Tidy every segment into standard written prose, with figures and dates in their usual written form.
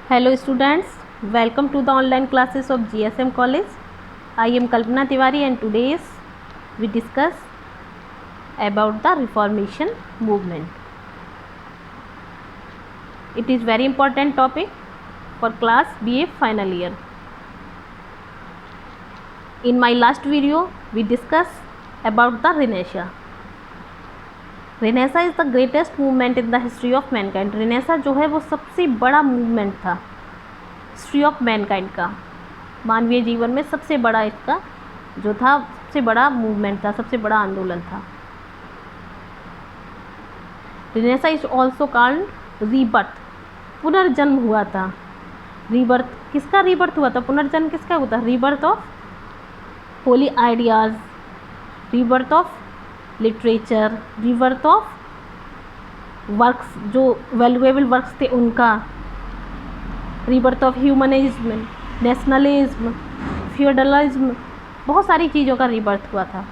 Hello students, welcome to the online classes of GSM College. I am Kalpana Tiwari and today we discuss about the Reformation movement. It is very important topic for class BA final year. In my last video we discussed about the Renaissance. Renaissance is the greatest movement in the history of mankind. Renaissance जो है वो सबसे बड़ा movement था history of Mankind का, मानवीय जीवन में सबसे बड़ा इसका जो था सबसे बड़ा मूवमेंट था, सबसे बड़ा आंदोलन था. Renaissance is also called rebirth, पुनर्जन्म हुआ था. रीबर्थ किसका रीबर्थ हुआ था, पुनर्जन्म किसका हुआ था? Rebirth of Holi ideas, rebirth of literature, rebirth of works जो वैल्यूएबल वर्क्स थे उनका, rebirth of humanism, nationalism, feudalism, बहुत सारी चीज़ों का रीबर्थ हुआ था.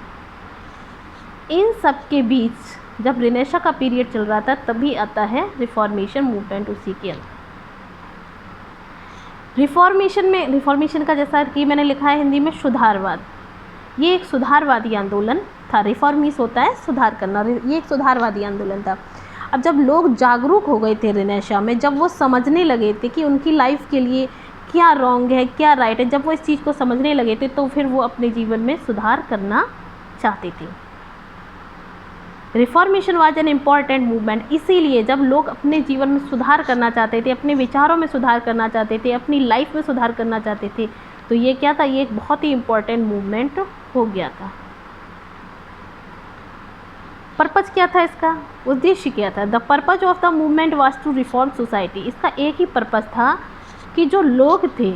इन सब के बीच जब रिनेशा का पीरियड चल रहा था तभी आता है रिफॉर्मेशन मूवमेंट उसी के अंदर. रिफॉर्मेशन का जैसा कि मैंने लिखा है हिंदी में सुधारवाद, ये एक सुधारवादी आंदोलन था. रिफॉर्मिस होता है सुधार करना, ये एक सुधारवादी आंदोलन था. अब जब लोग जागरूक हो गए थे रिनेशा में, जब वो समझने लगे थे कि उनकी लाइफ के लिए क्या रॉन्ग है क्या राइट है, जब वो इस चीज़ को समझने लगे थे तो फिर वो अपने जीवन में सुधार करना चाहते थे. Reformation was an important movement. इसीलिए जब लोग अपने जीवन में सुधार करना चाहते थे, अपने विचारों में सुधार करना चाहते थे, अपनी लाइफ में सुधार करना चाहते थे, तो ये क्या था, ये एक बहुत ही इम्पॉर्टेंट मूवमेंट हो गया था. पर्पज़ क्या था इसका, उद्देश्य क्या था? The purpose of the movement was to reform society. इसका एक ही पर्पज़ था कि जो लोग थे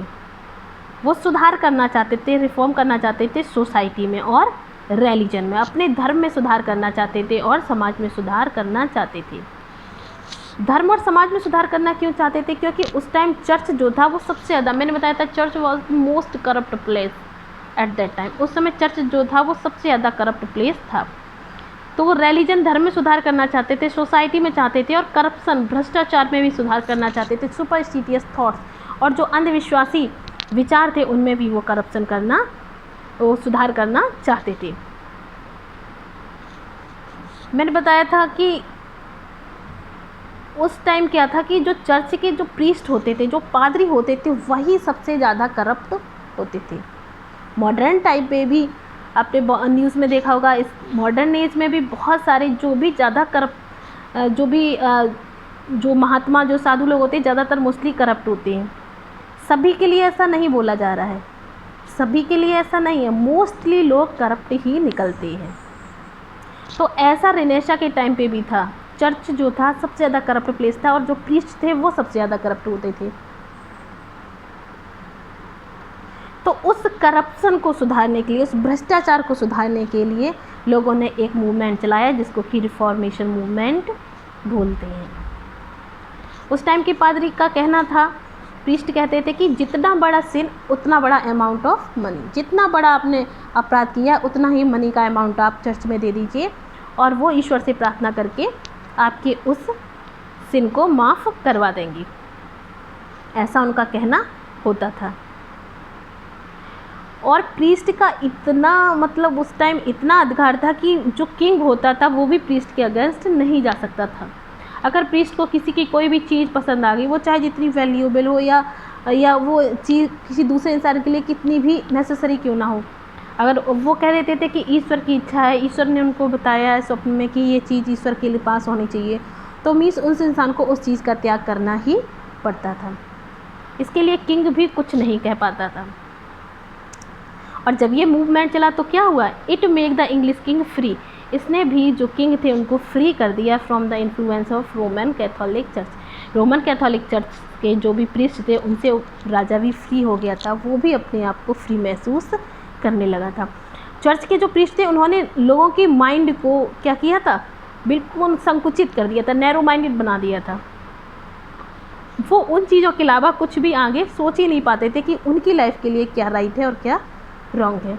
वो सुधार करना चाहते थे, रिफॉर्म करना चाहते थे सोसाइटी में और रिलीजन में, अपने धर्म में सुधार करना चाहते थे और समाज में सुधार करना चाहते थे. धर्म और समाज में सुधार करना क्यों चाहते थे? क्योंकि उस टाइम चर्च जो था वो सबसे ज़्यादा, मैंने बताया था church was most corrupt place at that time. उस समय चर्च जो था वो सबसे ज़्यादा करप्ट प्लेस था. तो वो रिलीजन धर्म में सुधार करना चाहते थे, सोसाइटी में चाहते थे, और करप्शन भ्रष्टाचार में भी सुधार करना चाहते थे. सुपरस्टिशियस थॉट्स और जो अंधविश्वासी विचार थे उनमें भी वो करप्शन करना, वो सुधार करना चाहते थे. मैंने बताया था कि उस टाइम क्या था कि जो चर्च के जो प्रीस्ट होते थे, जो पादरी होते थे, वही सबसे ज़्यादा करप्ट होते थे. मॉडर्न टाइप में भी आपने न्यूज़ में देखा होगा, इस मॉडर्न एज में भी बहुत सारे जो भी ज़्यादा करप्ट, जो महात्मा जो साधु लोग होते हैं ज़्यादातर मोस्टली करप्ट होते हैं. सभी के लिए ऐसा नहीं बोला जा रहा है, सभी के लिए ऐसा नहीं है, मोस्टली लोग करप्ट ही निकलते हैं. तो ऐसा रिनेशा के टाइम पे भी था. चर्च जो था सबसे ज़्यादा करप्ट प्लेस था और जो प्रीस्ट थे वो सबसे ज़्यादा करप्ट होते थे. तो उस करप्शन को सुधारने के लिए, उस भ्रष्टाचार को सुधारने के लिए लोगों ने एक मूवमेंट चलाया जिसको कि रिफॉर्मेशन मूवमेंट बोलते हैं. उस टाइम के पादरी का कहना था, प्रीस्ट कहते थे कि जितना बड़ा सिन उतना बड़ा अमाउंट ऑफ मनी, जितना बड़ा आपने अपराध किया उतना ही मनी का अमाउंट आप चर्च में दे दीजिए और वो ईश्वर से प्रार्थना करके आपके उस सिन को माफ़ करवा देंगी. ऐसा उनका कहना होता था. और प्रीस्ट का इतना मतलब उस टाइम इतना अधिकार था कि जो किंग होता था वो भी प्रीस्ट के अगेंस्ट नहीं जा सकता था. अगर प्रीस्ट को किसी की कोई भी चीज़ पसंद आ गई, वो चाहे जितनी वैल्यूएबल हो या वो चीज़ किसी दूसरे इंसान के लिए कितनी भी नेसेसरी क्यों ना हो, अगर वो कह देते थे कि ईश्वर की इच्छा है, ईश्वर ने उनको बताया है स्वप्न में कि ये चीज़ ईश्वर के लिए पास होनी चाहिए, तो मीन्स उस इंसान को उस चीज़ का त्याग करना ही पड़ता था. इसके लिए किंग भी कुछ नहीं कह पाता था. और जब ये मूवमेंट चला तो क्या हुआ, it make the English king free. इसने भी जो किंग थे उनको फ्री कर दिया from the influence of Roman Catholic church. Roman Catholic church के जो भी प्रीस्ट थे उनसे राजा भी फ्री हो गया था, वो भी अपने आप को फ्री महसूस करने लगा था. चर्च के जो प्रीस्ट थे उन्होंने लोगों की माइंड को क्या किया था, बिल्कुल संकुचित कर दिया था, नैरो माइंडेड बना दिया था. वो उन चीज़ों के अलावा कुछ भी आगे सोच ही नहीं पाते थे कि उनकी लाइफ के लिए क्या राइट है और क्या रॉन्ग है.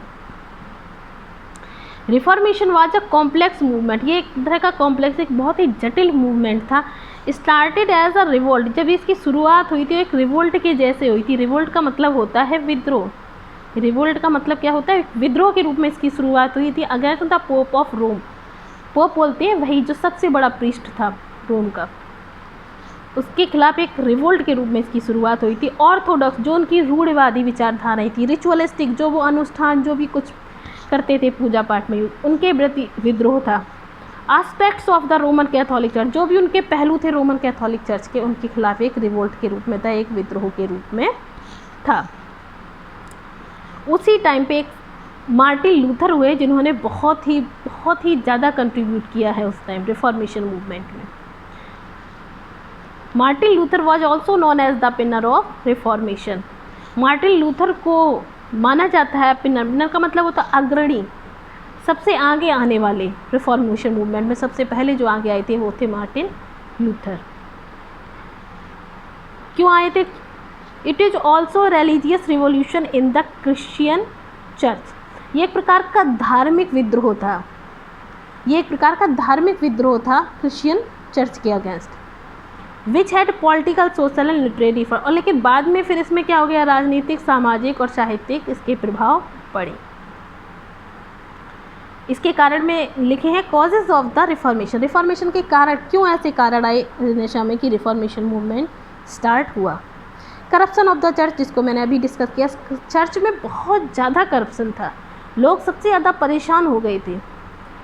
Reformation was a complex movement. ये एक तरह का कॉम्प्लेक्स, एक बहुत ही जटिल मूवमेंट था स्टार्टेड एज अ रिवोल्ट, जब इसकी शुरुआत हुई थी एक रिवोल्ट के जैसे हुई थी। रिवोल्ट का मतलब होता है विद्रोह। रिवोल्ट का मतलब क्या होता है? विद्रोह के रूप में इसकी शुरुआत हुई थी against the pope of Rome. Pope बोलते हैं वही जो सबसे बड़ा प्रीस्ट था रोम का, उसके खिलाफ एक रिवोल्ट के रूप में इसकी शुरुआत हुई थी। ऑर्थोडॉक्स जो उनकी रूढ़िवादी विचारधाराएं थी, रिचुअलिस्टिक जो वो अनुष्ठान जो भी कुछ करते थे पूजा पाठ में, उनके प्रति विद्रोह था। Aspects of the Roman Catholic church, जो भी उनके पहलू थे रोमन कैथोलिक चर्च के, उनके खिलाफ एक रिवोल्ट के रूप में था, एक विद्रोह के रूप में था। उसी टाइम पे एक मार्टिन लूथर हुए जिन्होंने बहुत ही ज़्यादा कंट्रीब्यूट किया है उस टाइम रिफॉर्मेशन मूवमेंट में। Martin Luther was also known as the pioneer of reformation. Martin Luther को माना जाता है पिनर, पिनर का मतलब होता है अग्रणी, सबसे आगे आने वाले। रिफॉर्मेशन मूवमेंट में सबसे पहले जो आगे आए थे वो थे मार्टिन लूथर। क्यों आए थे? It is also religious revolution in the Christian church. ये एक प्रकार का धार्मिक विद्रोह था, ये एक प्रकार का धार्मिक विद्रोह था क्रिश्चियन चर्च के against, which had political, social and literary for. और लेकिन बाद में फिर इसमें क्या हो गया? राजनीतिक, सामाजिक और साहित्यिक इसके प्रभाव पड़े। इसके कारण में लिखे हैं causes of the reformation. Reformation के कारण, क्यों ऐसे कारण आए रेनेसां में कि रिफॉर्मेशन मूवमेंट स्टार्ट हुआ? करप्शन ऑफ द चर्च, जिसको मैंने अभी डिस्कस किया। चर्च में बहुत ज़्यादा करप्शन था, लोग सबसे ज़्यादा परेशान हो गए थे,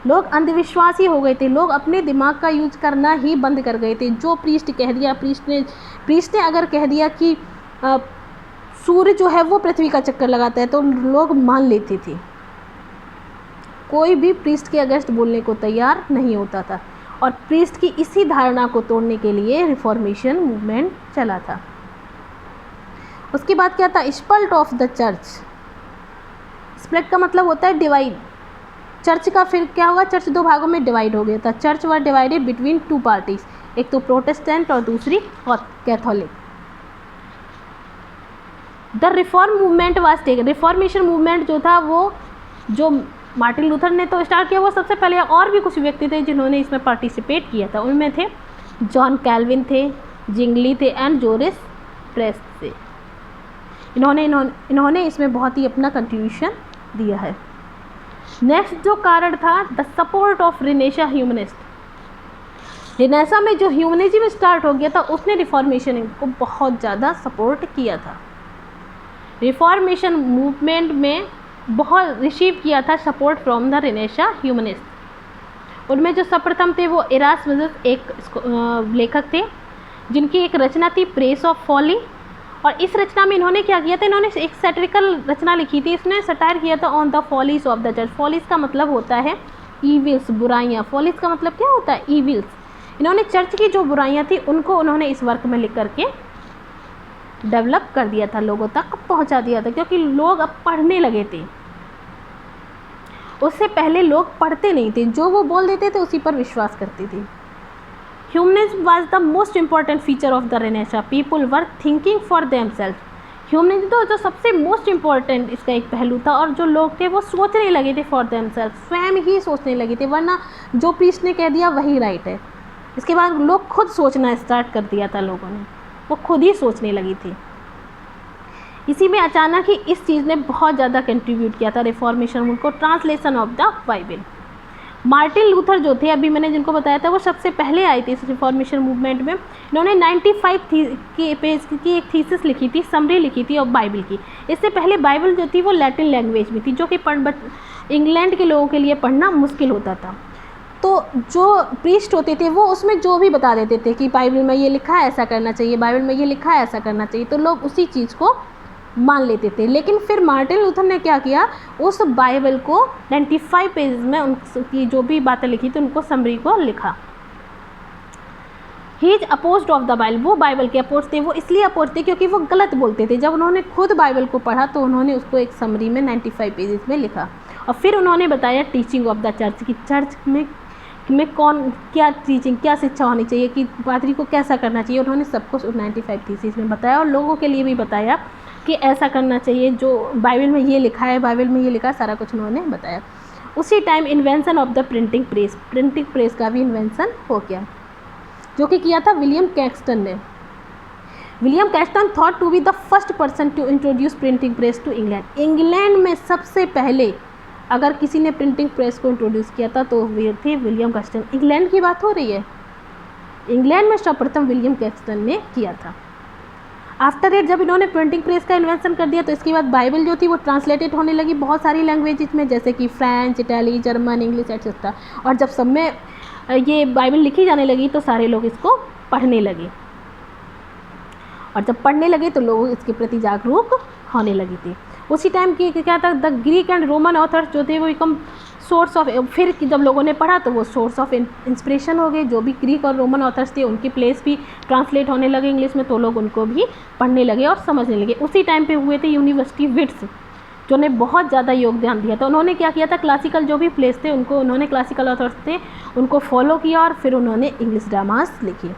लोग अंधविश्वासी हो गए थे, लोग अपने दिमाग का यूज करना ही बंद कर गए थे। जो प्रीस्ट कह दिया, प्रीस्ट ने अगर कह दिया कि सूर्य जो है वो पृथ्वी का चक्कर लगाता है, तो लोग मान लेते थे। कोई भी प्रीस्ट के अगेंस्ट बोलने को तैयार नहीं होता था, और प्रीस्ट की इसी धारणा को तोड़ने के लिए रिफॉर्मेशन मूवमेंट चला था। उसके बाद क्या था? Split of the church. Split का मतलब होता है डिवाइड। चर्च का फिर क्या होगा? चर्च दो भागों में डिवाइड हो गया था। Church were divided between two parties, एक तो प्रोटेस्टेंट और दूसरी Catholic. The reform movement was taken. Reformation movement जो था वो जो मार्टिन लूथर ने तो स्टार्ट किया, वो सबसे पहले, और भी कुछ व्यक्ति थे जिन्होंने इसमें पार्टिसिपेट किया था। उनमें थे जॉन कैल्विन थे, जिंगली थे एंड जोरिस प्रेस्ट थे। इन्होंने इसमें बहुत ही अपना कंट्रीब्यूशन दिया है। नेक्स्ट जो कारण था, the support of renaissance humanist. Renaissance में जो ह्यूमनिज्म स्टार्ट हो गया था उसने रिफॉर्मेशन को बहुत ज़्यादा सपोर्ट किया था। रिफॉर्मेशन मूवमेंट में बहुत रिसीव किया था support from the renaissance humanist. उनमें जो सर्वप्रथम थे वो इरास्मस एक लेखक थे, जिनकी एक रचना थी प्रेस ऑफ फॉली। और इस रचना में इन्होंने क्या किया था? इन्होंने एक सैटिरिकल रचना लिखी थी। इसने सटायर किया था on the follies of the church. Follies का मतलब होता है ईविल्स, बुराइयाँ। फॉलीज का मतलब क्या होता है? ईविल्स। इन्होंने चर्च की जो बुराइयाँ थी उनको उन्होंने इस वर्क में लिख करके डेवलप कर दिया था, लोगों तक पहुँचा दिया था, क्योंकि लोग अब पढ़ने लगे थे। उससे पहले लोग पढ़ते नहीं थे, जो वो बोल देते थे उसी पर विश्वास करते थे। Humanism was the most important feature of the renaissance. People were thinking for themself. Humanism तो जो सबसे मोस्ट इंपॉर्टेंट इसका एक पहलू था, और जो लोग थे वो सोचने लगे थे फॉर देमसेल्फ, स्वयं ही सोचने लगे थे, वरना जो प्रीस्ट ने कह दिया वही राइट है। इसके बाद लोग खुद सोचना स्टार्ट कर दिया था, लोगों ने वो खुद ही सोचने लगी थी। इसी में अचानक ही इस चीज़ ने बहुत ज़्यादा कंट्रीब्यूट किया था रिफॉर्मेशन को, translation of the Bible. Martin Luther जो थे, अभी मैंने जिनको बताया था, वो सबसे पहले आए थे इस रिफॉर्मेशन मूवमेंट में। इन्होंने 95 के पेज की एक थीसिस लिखी थी, समरी लिखी थी और बाइबल की। इससे पहले बाइबल जो थी वो लैटिन लैंग्वेज में थी, जो कि इंग्लैंड के लोगों के लिए पढ़ना मुश्किल होता था। तो जो प्रीस्ट होते थे वो उसमें जो भी बता देते थे कि बाइबल में ये लिखा है ऐसा करना चाहिए, बाइबल में ये लिखा है ऐसा करना चाहिए, तो लोग उसी चीज़ को मान लेते थे। लेकिन फिर मार्टिन लूथर ने क्या किया? उस बाइबल को 95 पेज में उनकी जो भी बातें लिखी थी उनको समरी को लिखा। He is opposed of the Bible. वो बाइबल के अपोज थे। वो इसलिए अपोज थे क्योंकि वो गलत बोलते थे। जब उन्होंने खुद बाइबल को पढ़ा तो उन्होंने उसको एक समरी में 95 पेजेस में लिखा, और फिर उन्होंने बताया टीचिंग ऑफ द चर्च की चर्च में कौन क्या टीचिंग, क्या शिक्षा होनी चाहिए, कि पादरी को कैसा करना चाहिए। उन्होंने सब कुछ 95 थीसिस में बताया, और लोगों के लिए भी बताया कि ऐसा करना चाहिए, जो बाइबल में ये लिखा है, बाइबल में ये लिखा है, सारा कुछ उन्होंने बताया। उसी time invention of the printing press का भी इन्वेंशन हो गया। जो कि किया था विलियम कैक्सटन ने। William Caxton thought to be the first person to introduce printing press to England. England में सबसे पहले अगर किसी ने प्रिंटिंग प्रेस को इंट्रोड्यूस किया था तो वे थे विलियम कैक्सटन। इंग्लैंड की बात हो रही है, इंग्लैंड में सर्वप्रथम विलियम कैक्सटन ने किया था। आफ्टर इट जब इन्होंने प्रिंटिंग प्रेस का इन्वेंशन कर दिया तो इसके बाद बाइबल जो थी वो ट्रांसलेटेड होने लगी बहुत सारी लैंग्वेजेज में, जैसे कि French, Italy, German, English etcetera. और जब सब में ये बाइबल लिखी जाने लगी तो सारे लोग इसको पढ़ने लगे, और जब पढ़ने लगे तो लोग इसके प्रति जागरूक होने लगे थे। उसी टाइम की क्या था, the Greek and Roman authors जो थे वो बिकम सोर्स ऑफ, फिर जब लोगों ने पढ़ा तो वो सोर्स ऑफ इंस्पिरेशन हो गए। जो भी ग्रीक और रोमन ऑथर्स थे उनकी प्लेस भी ट्रांसलेट होने लगे इंग्लिश में, तो लोग उनको भी पढ़ने लगे और समझने लगे। उसी टाइम पे हुए थे यूनिवर्सिटी विट्स, जो ने बहुत ज़्यादा योगदान दिया था। उन्होंने क्या किया था, क्लासिकल जो भी प्लेस थे उनको, उन्होंने क्लासिकल ऑथर्स थे उनको फॉलो किया और फिर उन्होंने इंग्लिश ड्रामास लिखे।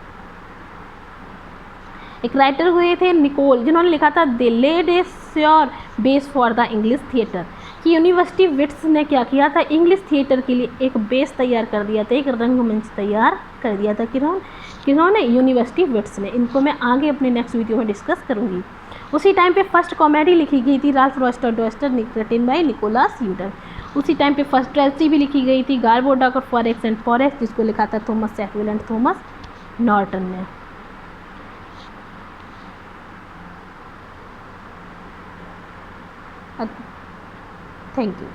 एक राइटर हुए थे निकोल, जिन्होंने लिखा था they laid a sure base for the English theatre, कि यूनिवर्सिटी विट्स ने क्या किया था, इंग्लिश थिएटर के लिए एक बेस तैयार कर दिया था, एक रंगमंच तैयार कर दिया था। किन्होंने, यूनिवर्सिटी विट्स ने। इनको मैं आगे अपने नेक्स्ट वीडियो में डिस्कस करूँगी। उसी टाइम पे फर्स्ट कॉमेडी लिखी गई थी Ralph Roister Doister, written by Nicholas Udall. उसी टाइम पे फर्स्ट ट्रेजेडी भी लिखी गई थी, गार्बोडा और फॉरेक्स एंड फॉरेक्स, जिसको लिखा था Thomas Sackville and Thomas Norton ने। Thank you.